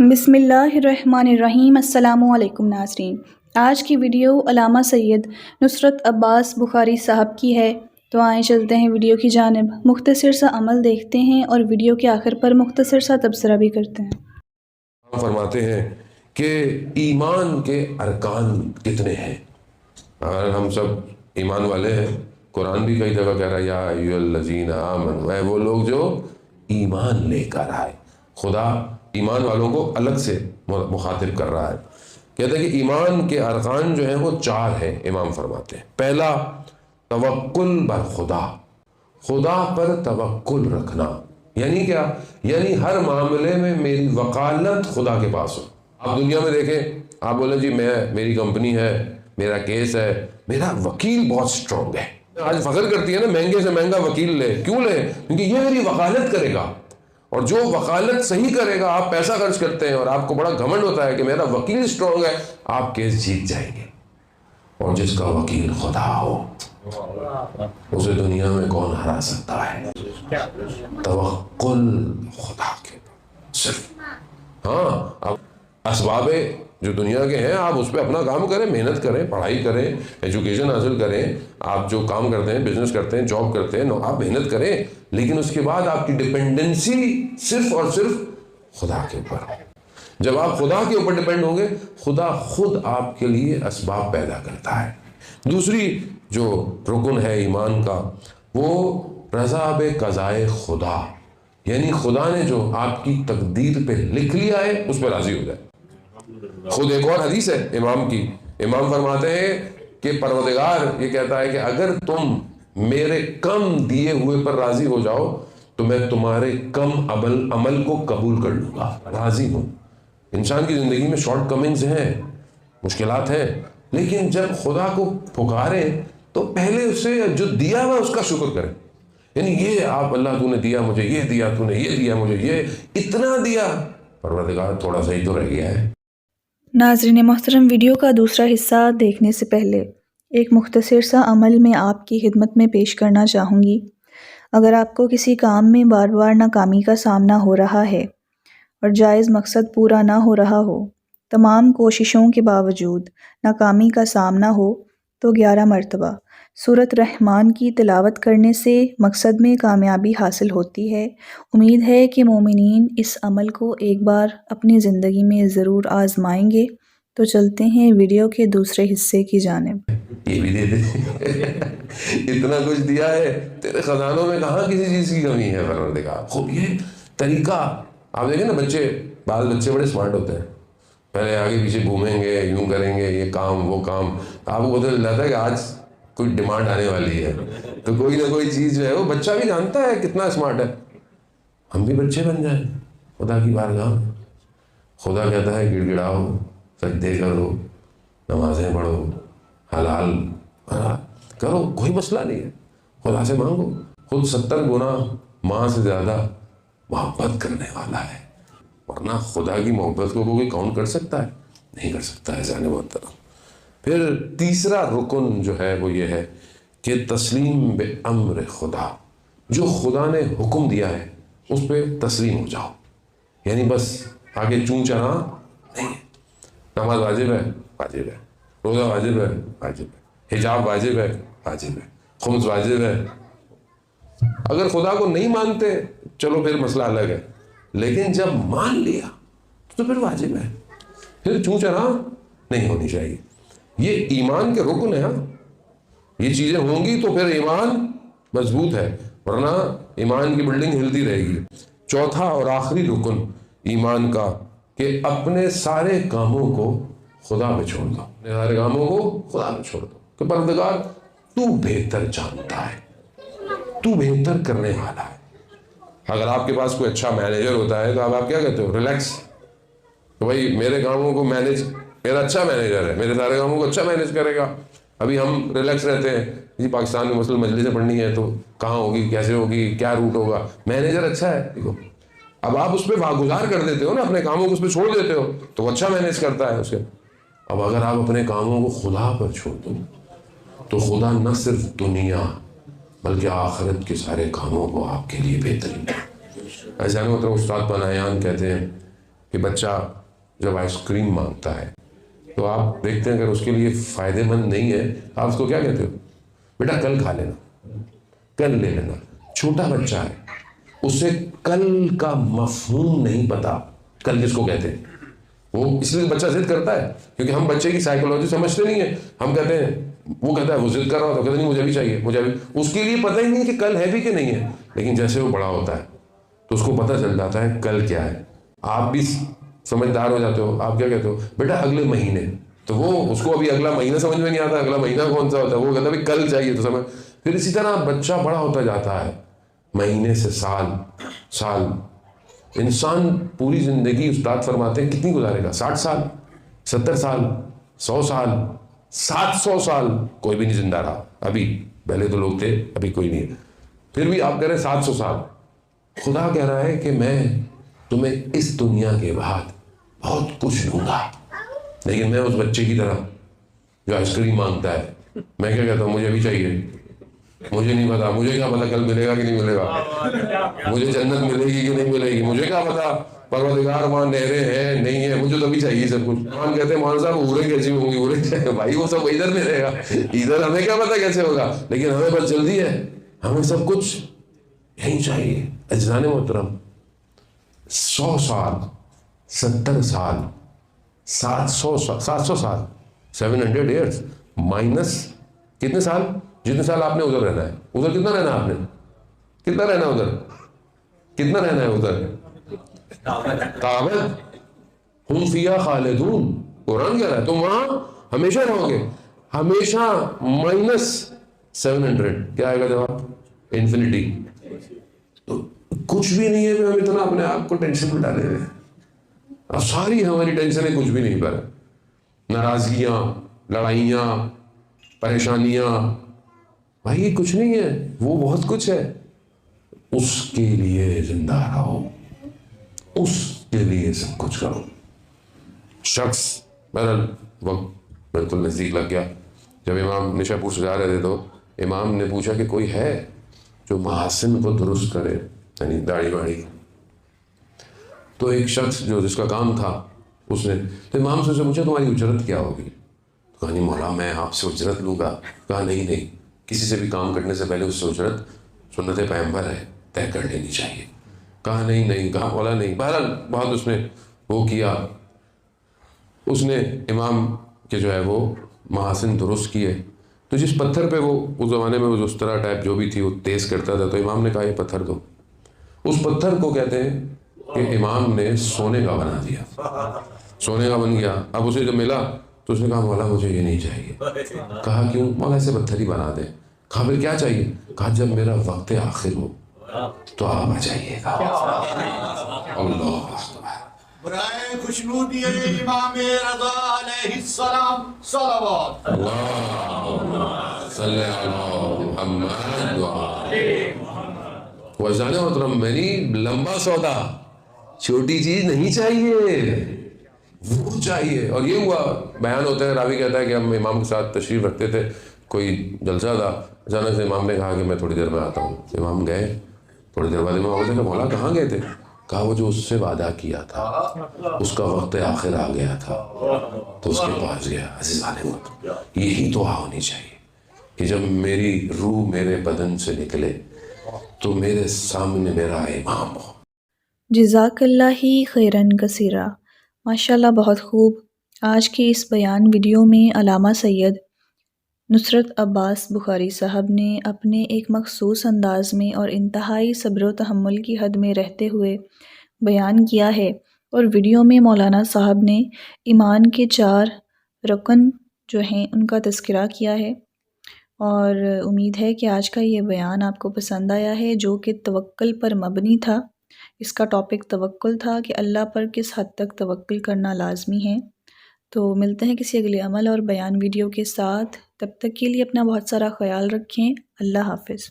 بسم اللہ الرحمن الرحیم۔ السلام علیکم ناظرین، آج کی ویڈیو علامہ سید نصرت عباس بخاری صاحب کی ہے، تو آئیں چلتے ہیں ویڈیو کی جانب۔ مختصر سا عمل دیکھتے ہیں اور ویڈیو کے آخر پر مختصر سا تبصرہ بھی کرتے ہیں۔ فرماتے ہیں کہ ایمان کے ارکان کتنے ہیں؟ اگر ہم سب ایمان والے ہیں، قرآن بھی کئی دفعہ کہہ رہا ہے یا ایھا الذین آمنوا، وہ لوگ جو ایمان لے کر آئے۔ خدا ایمان والوں کو الگ سے مخاطب کر رہا ہے، کہتے ہیں کہ ایمان کے ارکان جو ہیں وہ 4 ہیں۔ امام فرماتے ہیں پہلا توکل بر خدا، خدا پر توکل رکھنا۔ یعنی کیا؟ یعنی ہر معاملے میں میری وکالت خدا کے پاس ہو۔ آپ دنیا میں دیکھیں، آپ بولیں جی میری کمپنی ہے، میرا کیس ہے، میرا وکیل بہت سٹرونگ ہے۔ آج فخر کرتی ہے نا، مہنگے سے مہنگا وکیل لے، کیوں لے؟ کیونکہ یہ میری وکالت کرے گا، اور جو وکالت صحیح کرے گا۔ آپ پیسہ خرچ کرتے ہیں اور آپ کو بڑا گھمنڈ ہوتا ہے کہ میرا وکیل سٹرونگ ہے، آپ کیس جیت جائیں گے۔ اور جس کا وکیل خدا ہو، اسے دنیا میں کون ہرا سکتا ہے؟ توکل خدا کے صرف۔ ہاں، اب اسباب جو دنیا کے ہیں، آپ اس پہ اپنا کام کریں، محنت کریں، پڑھائی کریں، ایجوکیشن حاصل کریں، آپ جو کام کرتے ہیں، بزنس کرتے ہیں، جاب کرتے ہیں، آپ محنت کریں، لیکن اس کے بعد آپ کی ڈپینڈنسی صرف اور صرف خدا کے اوپر ہو۔ جب آپ خدا کے اوپر ڈپینڈ ہوں گے، خدا خود آپ کے لیے اسباب پیدا کرتا ہے۔ دوسری جو رکن ہے ایمان کا، وہ رضا بقضائے خدا، یعنی خدا نے جو آپ کی تقدیر پہ لکھ لیا ہے اس پہ راضی ہو جائے۔ خود ایک اور حدیث ہے امام کی، امام فرماتے ہیں کہ پروردگار یہ کہتا ہے کہ اگر تم میرے کم دیے ہوئے پر راضی ہو جاؤ تو میں تمہارے کم عمل کو قبول کر لوں گا، راضی ہوں۔ انسان کی زندگی میں شارٹ کمنگز ہیں، مشکلات ہیں، لیکن جب خدا کو پکارے تو پہلے اسے جو دیا ہوا اس کا شکر کریں۔ یعنی یہ آپ اللہ تو نے دیا مجھے، یہ دیا تو نے، یہ دیا مجھے، یہ اتنا دیا، پروردگار تھوڑا سا ہی تو رہ گیا ہے۔ ناظرین محترم، ویڈیو کا دوسرا حصہ دیکھنے سے پہلے ایک مختصر سا عمل میں آپ کی خدمت میں پیش کرنا چاہوں گی۔ اگر آپ کو کسی کام میں بار بار ناکامی کا سامنا ہو رہا ہے اور جائز مقصد پورا نہ ہو رہا ہو، تمام کوششوں کے باوجود ناکامی کا سامنا ہو، تو 11 مرتبہ سورۃ رحمان کی تلاوت کرنے سے مقصد میں کامیابی حاصل ہوتی ہے۔ امید ہے کہ مومنین اس عمل کو ایک بار اپنی زندگی میں ضرور آزمائیں گے۔ تو چلتے ہیں ویڈیو کے دوسرے حصے کی جانب۔ یہ بھی دے دے، اتنا کچھ دیا ہے، تیرے خزانوں میں کہاں کسی چیز کی کمی ہے پروردگار۔ خوب یہ طریقہ آپ دیکھیں نا، بعض بچے بڑے سمارٹ ہوتے ہیں، پہلے آگے پیچھے گھومیں گے، یوں کریں گے، یہ کام وہ کام، آپ کو پتہ چل جاتا ہے کہ آج کوئی ڈیمانڈ آنے والی ہے، تو کوئی نہ کوئی چیز جو ہے، وہ بچہ بھی جانتا ہے کتنا اسمارٹ ہے۔ ہم بھی بچے بن جائیں خدا کی بارگاہ میں۔ خدا کہتا ہے گڑ گڑاؤ، سجدے کرو، نمازیں پڑھو، حلال کرو، کوئی مسئلہ نہیں ہے، خدا سے مانگو۔ خود 70 گنا ماں سے زیادہ محبت کرنے والا ہے، ورنہ خدا کی محبت کو کوئی کاؤنٹ کر سکتا ہے؟ نہیں کر سکتا ہے جانے محترم۔ پھر تیسرا رکن جو ہے وہ یہ ہے کہ تسلیم بے امر خدا، جو خدا نے حکم دیا ہے اس پہ تسلیم ہو جاؤ۔ یعنی بس آگے چون چرا نہیں ہے۔ نماز واجب ہے، واجب ہے، روزہ واجب ہے، واجب ہے، حجاب واجب ہے، واجب ہے، خمس واجب ہے۔ اگر خدا کو نہیں مانتے چلو پھر مسئلہ الگ ہے، لیکن جب مان لیا تو پھر واجب ہے، پھر چون چرا نہیں ہونی چاہیے۔ یہ ایمان کے رکن ہے۔ یہ چیزیں ہوں گی تو پھر ایمان مضبوط ہے، ورنہ ایمان کی بلڈنگ ہلتی رہے گی۔ چوتھا اور آخری رکن ایمان کا کہ اپنے سارے کاموں کو خدا پہ چھوڑ دو، اپنے سارے کاموں کو خدا پہ چھوڑ دو کہ پروردگار تو بہتر جانتا ہے، تو بہتر کرنے والا ہے۔ اگر آپ کے پاس کوئی اچھا مینیجر ہوتا ہے تو آپ کیا کہتے ہو؟ ریلیکس، کہ بھائی میرے کاموں کو مینیج، میرا اچھا مینیجر ہے، میرے سارے کاموں کو اچھا مینیج کرے گا۔ ابھی ہم ریلیکس رہتے ہیں جی، پاکستان میں مثلاً مجلسیں پڑھنی ہے تو کہاں ہوگی، کیسے ہوگی، کیا روٹ ہوگا، مینیجر اچھا ہے دیکھو۔ اب آپ اس پہ واگزار کر دیتے ہو نا، اپنے کاموں کو اس پہ چھوڑ دیتے ہو تو وہ اچھا مینیج کرتا ہے اسے۔ اب اگر آپ اپنے کاموں کو خدا پر چھوڑ دو تو خدا نہ صرف دنیا بلکہ آخرت کے سارے کاموں کو آپ کے لیے بہترین ہے۔ ایسا نہیں ہوتا، استاد پناہیان کہتے ہیں کہ بچہ جب آئس کریم مانگتا ہے تو آپ دیکھتے ہیں اگر اس کے لیے فائدہ مند نہیں ہے آپ اس کو کیا کہتے ہو؟ بیٹا کل کھا لینا، کل لے لینا۔ چھوٹا بچہ ہے، اسے کل کا مفہوم نہیں پتا، کل کس کو کہتے ہیں۔ وہ اس لیے بچہ ضد کرتا ہے کیونکہ ہم بچے کی سائیکولوجی سمجھتے نہیں ہیں۔ ہم کہتے ہیں، وہ کہتا ہے وہ ضد کر رہا ہوتا ہے، کہتے نہیں مجھے بھی چاہیے، مجھے بھی، اس کے لیے پتہ ہی نہیں کہ کل ہے بھی کہ نہیں ہے۔ لیکن جیسے وہ بڑا ہوتا ہے تو اس کو پتہ چل جاتا ہے کل کیا ہے۔ آپ بھی سمجھدار ہو جاتے ہو، آپ کیا کہتے ہو؟ بیٹا اگلے مہینے۔ تو وہ اس کو ابھی اگلا مہینہ سمجھ میں نہیں آتا، اگلا مہینہ کون سا ہوتا ہے، وہ کہتا ہے کل چاہیے تو سمجھ۔ پھر اسی طرح بچہ بڑا ہوتا جاتا ہے، مہینے سے سال۔ انسان پوری زندگی استاد فرماتے ہیں کتنی گزارے گا؟ 60 سال، 70 سال، 100 سال، 700 سال، کوئی بھی نہیں زندہ رہا ابھی۔ پہلے تو لوگ تھے، ابھی کوئی نہیں ہے، پھر بھی آپ کہہ رہے ہیں 700 سال۔ خدا کہہ رہا ہے کہ میں تمہیں اس دنیا کے بعد بہت کچھ دوں گا، لیکن میں اس بچے کی طرح جو آئس کریم مانگتا ہے، میں کیا کہتا ہوں؟ مجھے بھی چاہیے، مجھے نہیں پتا، مجھے کیا پتا کل ملے گا کہ نہیں ملے گا، مجھے جنت ملے گی کہ نہیں ملے گی، مجھے کیا پتا پروردگار وہاں نہریں ہیں نہیں ہے، مجھے تو بھی چاہیے سب کچھ۔ ہم کہتے ہیں مولانا صاحب اوریں کیسی ہوں گی؟ اوریں بھائی وہ سب ادھر ملے گا، ادھر ہمیں کیا پتا کیسے ہوگا، لیکن ہمیں بس جلدی ہے، ہمیں سب کچھ یہی چاہیے۔ عزیزان محترم، 100 سال، 70 سال، 700 سال، 700 ایئرس مائنس کتنے سال؟ جتنے سال آپ نے ادھر رہنا ہے۔ ادھر کتنا رہنا ہے آپ نے؟ کتنا رہنا ہے ادھر؟ کتنا رہنا ہے ادھر؟ تابت ہم فیہا خالدون، قرآن کہہ رہا ہے تم وہاں ہمیشہ رہو گے، ہمیشہ مائنس 700۔ کیا آئے گا جواب؟ انفینٹی۔ تو کچھ بھی نہیں ہے، ہم اتنا اپنے آپ کو ٹینشن میں ڈالے ہوئے، اب ساری ہماری ٹینشنیں کچھ بھی نہیں پر، ناراضگیاں، لڑائیاں، پریشانیاں، بھائی یہ کچھ نہیں ہے، وہ بہت کچھ ہے۔ اس کے لیے زندہ رہو، اس کے لیے سب کچھ کرو۔ شخص بہرحال وقت بالکل نزدیک لگ گیا، جب امام نشا پور سے جا رہے تھے تو امام نے پوچھا کہ کوئی ہے جو محاسن کو درست کرے، یعنی داڑھی واڑی۔ تو ایک شخص جو جس کا کام تھا اس نے تو امام سے اسے پوچھا تمہاری اجرت کیا ہوگی؟ کہا نہیں مولا میں آپ سے اجرت لوں گا۔ کہا نہیں، کسی سے بھی کام کرنے سے پہلے اس سے اجرت سنت پیغمبر ہے، طے کر لینی چاہیے۔ کہا نہیں، کہا مولا نہیں۔ بہرحال بہت اس نے وہ کیا، اس نے امام کے جو ہے وہ محاسن درست کیے۔ تو جس پتھر پہ وہ اس زمانے میں وہ اس طرح ٹائپ جو بھی تھی وہ تیز کرتا تھا، تو امام نے کہا یہ پتھر دو۔ اس پتھر کو کہتے ہیں کہ امام نے سونے کا بنا دیا، سونے کا بن گیا۔ اب اسے جب ملا تو اس نے کہا مولا مجھے یہ نہیں چاہیے۔ کہا کیوں؟ مولا ایسے پتھر ہی بنا دے۔ کہا پھر کیا چاہیے؟ کہا جب میرا وقت آخر ہو تو آپ آ جائیے گا۔ اللہ برائے خوشنودی امام رضا علیہ السلام صلوات۔ اللہم صلی علی محمد وزان محترم، میری لمبا سودا، چھوٹی چیز نہیں چاہیے، وہ چاہیے۔ اور یہ ہوا، بیان ہوتا ہے، راوی کہتا ہے کہ ہم امام کے ساتھ تشریف رکھتے تھے، کوئی جلسہ تھا، اچانک سے امام نے کہا کہ میں تھوڑی دیر میں آتا ہوں۔ امام گئے، تھوڑی دیر بعد امام نے کہا مولا کہاں گئے تھے؟ کہا وہ جو اس سے وعدہ کیا تھا اس کا وقت آخر آ گیا تھا تو اس کے پاس گیا۔ عزیزان محترم، یہی دعا ہونی چاہیے کہ جب میری روح میرے بدن سے نکلے تو میرے سامنے میرا امام ہو۔ جزاک اللہ خیرن کثیرہ، ماشاءاللہ بہت خوب۔ آج کی اس بیان ویڈیو میں علامہ سید نصرت عباس بخاری صاحب نے اپنے ایک مخصوص انداز میں اور انتہائی صبر و تحمل کی حد میں رہتے ہوئے بیان کیا ہے، اور ویڈیو میں مولانا صاحب نے ایمان کے 4 رکن جو ہیں ان کا تذکرہ کیا ہے، اور امید ہے کہ آج کا یہ بیان آپ کو پسند آیا ہے، جو کہ توکل پر مبنی تھا۔ اس کا ٹاپک توکل تھا کہ اللہ پر کس حد تک توکل کرنا لازمی ہے۔ تو ملتے ہیں کسی اگلے عمل اور بیان ویڈیو کے ساتھ، تب تک کے لیے اپنا بہت سارا خیال رکھیں۔ اللہ حافظ۔